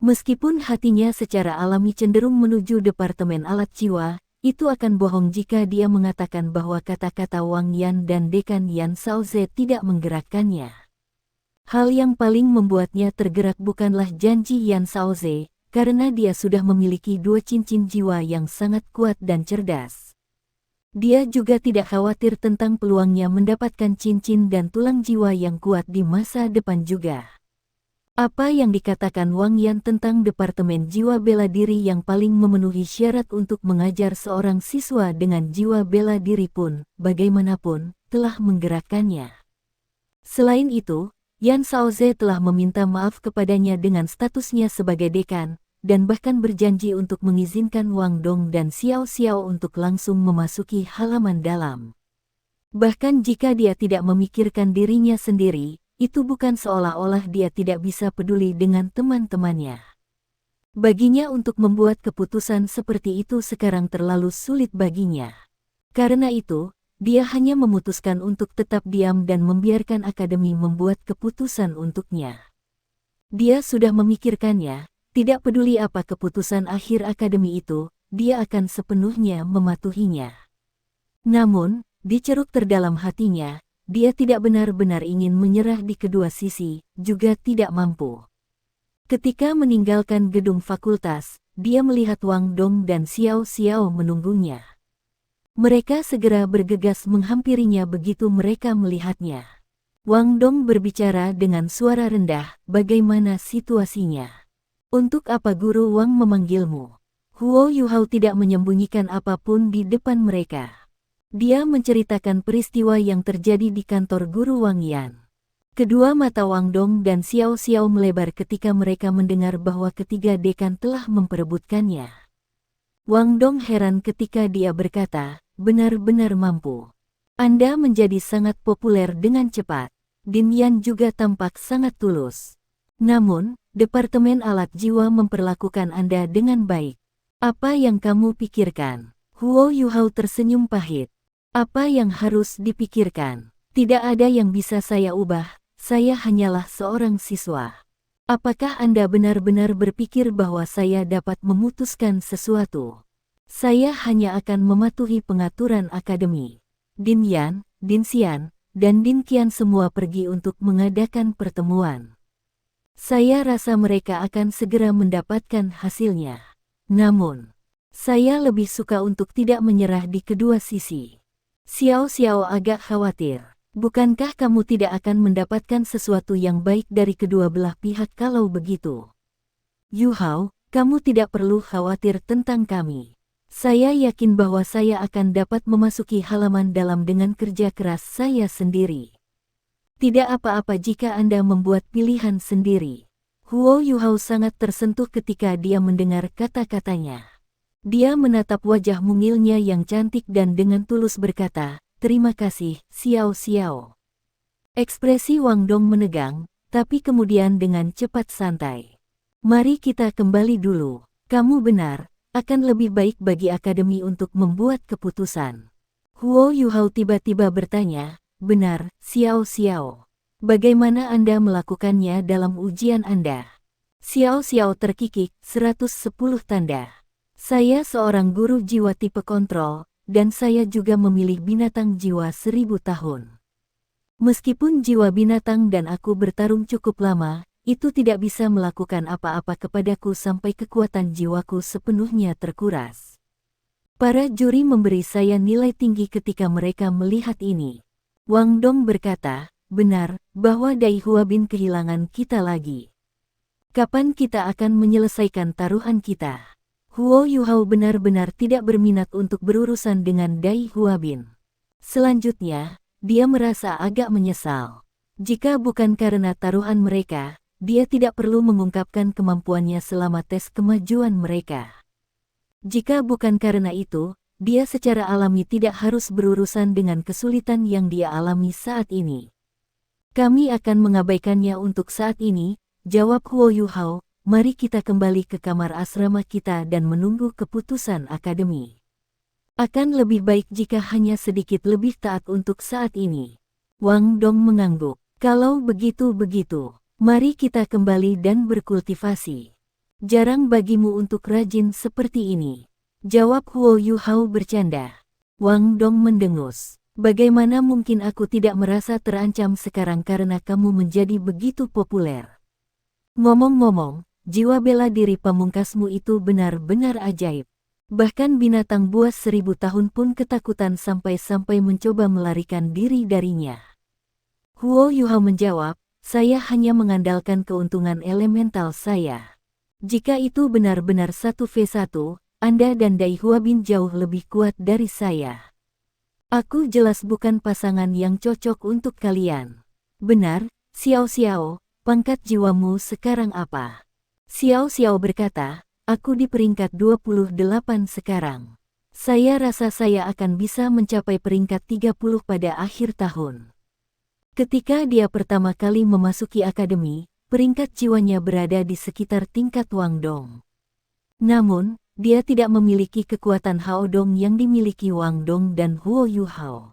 Meskipun hatinya secara alami cenderung menuju Departemen Alat Jiwa, itu akan bohong jika dia mengatakan bahwa kata-kata Wang Yan dan Dekan Yan Shaoze tidak menggerakkannya. Hal yang paling membuatnya tergerak bukanlah janji Yan Shaoze, karena dia sudah memiliki 2 cincin jiwa yang sangat kuat dan cerdas. Dia juga tidak khawatir tentang peluangnya mendapatkan cincin dan tulang jiwa yang kuat di masa depan juga. Apa yang dikatakan Wang Yan tentang Departemen Jiwa Bela Diri yang paling memenuhi syarat untuk mengajar seorang siswa dengan jiwa bela diri pun, bagaimanapun, telah menggerakkannya. Selain itu, Yan Shaoze telah meminta maaf kepadanya dengan statusnya sebagai dekan, dan bahkan berjanji untuk mengizinkan Wang Dong dan Xiao Xiao untuk langsung memasuki halaman dalam. Bahkan jika dia tidak memikirkan dirinya sendiri, itu bukan seolah-olah dia tidak bisa peduli dengan teman-temannya. Baginya untuk membuat keputusan seperti itu sekarang terlalu sulit baginya. Karena itu, dia hanya memutuskan untuk tetap diam dan membiarkan akademi membuat keputusan untuknya. Dia sudah memikirkannya, tidak peduli apa keputusan akhir akademi itu, dia akan sepenuhnya mematuhinya. Namun, di ceruk terdalam hatinya, dia tidak benar-benar ingin menyerah di kedua sisi, juga tidak mampu. Ketika meninggalkan gedung fakultas, dia melihat Wang Dong dan Xiao Xiao menunggunya. Mereka segera bergegas menghampirinya begitu mereka melihatnya. Wang Dong berbicara dengan suara rendah, "Bagaimana situasinya? Untuk apa Guru Wang memanggilmu?" Huo Yuhao tidak menyembunyikan apapun di depan mereka. Dia menceritakan peristiwa yang terjadi di kantor Guru Wang Yan. Kedua mata Wang Dong dan Xiao Xiao melebar ketika mereka mendengar bahwa ketiga dekan telah memperebutkannya. Wang Dong heran ketika dia berkata, "Benar-benar mampu. Anda menjadi sangat populer dengan cepat." Din Yan juga tampak sangat tulus. "Namun, Departemen Alat Jiwa memperlakukan Anda dengan baik. Apa yang kamu pikirkan?" Huo Yuhao tersenyum pahit. "Apa yang harus dipikirkan? Tidak ada yang bisa saya ubah, saya hanyalah seorang siswa. Apakah Anda benar-benar berpikir bahwa saya dapat memutuskan sesuatu? Saya hanya akan mematuhi pengaturan akademi." Din Yan, Din Xian, dan Din Qian semua pergi untuk mengadakan pertemuan. Saya rasa mereka akan segera mendapatkan hasilnya. Namun, saya lebih suka untuk tidak menyerah di kedua sisi. Xiao Xiao agak khawatir. "Bukankah kamu tidak akan mendapatkan sesuatu yang baik dari kedua belah pihak kalau begitu?" "Yuhao, kamu tidak perlu khawatir tentang kami. Saya yakin bahwa saya akan dapat memasuki halaman dalam dengan kerja keras saya sendiri. Tidak apa-apa jika Anda membuat pilihan sendiri." Huo Yuhao sangat tersentuh ketika dia mendengar kata-katanya. Dia menatap wajah mungilnya yang cantik dan dengan tulus berkata, "Terima kasih, Xiao Xiao." Ekspresi Wang Dong menegang, tapi kemudian dengan cepat santai. "Mari kita kembali dulu. Kamu benar, akan lebih baik bagi akademi untuk membuat keputusan." Huo Yuhao tiba-tiba bertanya, "Benar, Xiao Xiao. Bagaimana Anda melakukannya dalam ujian Anda?" Xiao Xiao terkikik, 110 tanda. "Saya seorang guru jiwa tipe kontrol, dan saya juga memilih binatang jiwa 1000 tahun. Meskipun jiwa binatang dan aku bertarung cukup lama, itu tidak bisa melakukan apa-apa kepadaku sampai kekuatan jiwaku sepenuhnya terkuras. Para juri memberi saya nilai tinggi ketika mereka melihat ini. Wang Dong berkata, benar, bahwa Dai Huabin kehilangan kita lagi. Kapan kita akan menyelesaikan taruhan kita? Huo Yuhao benar-benar tidak berminat untuk berurusan dengan Dai Huabin. Selanjutnya, dia merasa agak menyesal. Jika bukan karena taruhan mereka, dia tidak perlu mengungkapkan kemampuannya selama tes kemajuan mereka. Jika bukan karena itu, dia secara alami tidak harus berurusan dengan kesulitan yang dia alami saat ini. Kami akan mengabaikannya untuk saat ini, jawab Huo Yuhao. Mari kita kembali ke kamar asrama kita dan menunggu keputusan akademi. Akan lebih baik jika hanya sedikit lebih taat untuk saat ini. Wang Dong mengangguk. Kalau begitu, mari kita kembali dan berkultivasi. Jarang bagimu untuk rajin seperti ini, jawab Huo Yuhao bercanda. Wang Dong mendengus. Bagaimana mungkin aku tidak merasa terancam sekarang karena kamu menjadi begitu populer? Ngomong-ngomong, jiwa bela diri pamungkasmu itu benar-benar ajaib. Bahkan binatang buas 1000 tahun pun ketakutan sampai-sampai mencoba melarikan diri darinya. Huo Yuhao menjawab, saya hanya mengandalkan keuntungan elemental saya. Jika itu benar-benar 1v1, Anda dan Dai Huabin jauh lebih kuat dari saya. Aku jelas bukan pasangan yang cocok untuk kalian. Benar, Xiao Xiao, pangkat jiwamu sekarang apa? Xiao Xiao berkata, aku di peringkat 28 sekarang. Saya rasa saya akan bisa mencapai peringkat 30 pada akhir tahun. Ketika dia pertama kali memasuki akademi, peringkat jiwanya berada di sekitar tingkat Wang Dong. Namun, dia tidak memiliki kekuatan Hao Dong yang dimiliki Wang Dong dan Huo Yuhao.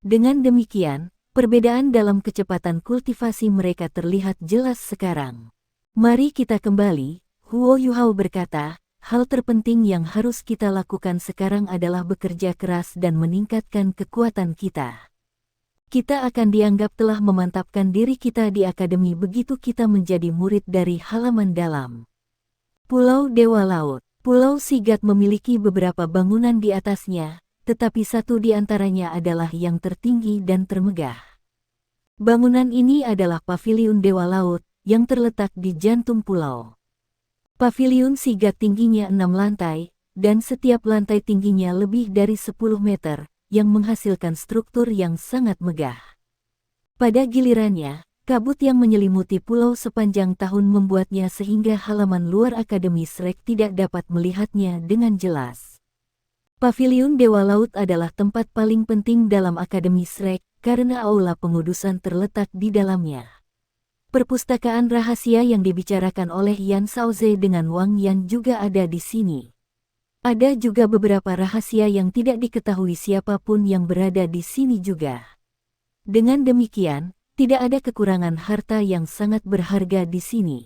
Dengan demikian, perbedaan dalam kecepatan kultivasi mereka terlihat jelas sekarang. Mari kita kembali, Huo Yuhao berkata, hal terpenting yang harus kita lakukan sekarang adalah bekerja keras dan meningkatkan kekuatan kita. Kita akan dianggap telah memantapkan diri kita di akademi begitu kita menjadi murid dari halaman dalam. Pulau Dewa Laut. Pulau Sigat memiliki beberapa bangunan di atasnya, tetapi satu di antaranya adalah yang tertinggi dan termegah. Bangunan ini adalah Paviliun Dewa Laut, yang terletak di jantung pulau. Paviliun Sigat tingginya 6 lantai, dan setiap lantai tingginya lebih dari 10 meter, yang menghasilkan struktur yang sangat megah. Pada gilirannya, kabut yang menyelimuti pulau sepanjang tahun membuatnya sehingga halaman luar Akademi Shrek tidak dapat melihatnya dengan jelas. Paviliun Dewa Laut adalah tempat paling penting dalam Akademi Shrek, karena aula pengudusan terletak di dalamnya. Perpustakaan rahasia yang dibicarakan oleh Yan Shaoze dengan Wang Yan juga ada di sini. Ada juga beberapa rahasia yang tidak diketahui siapapun yang berada di sini juga. Dengan demikian, tidak ada kekurangan harta yang sangat berharga di sini.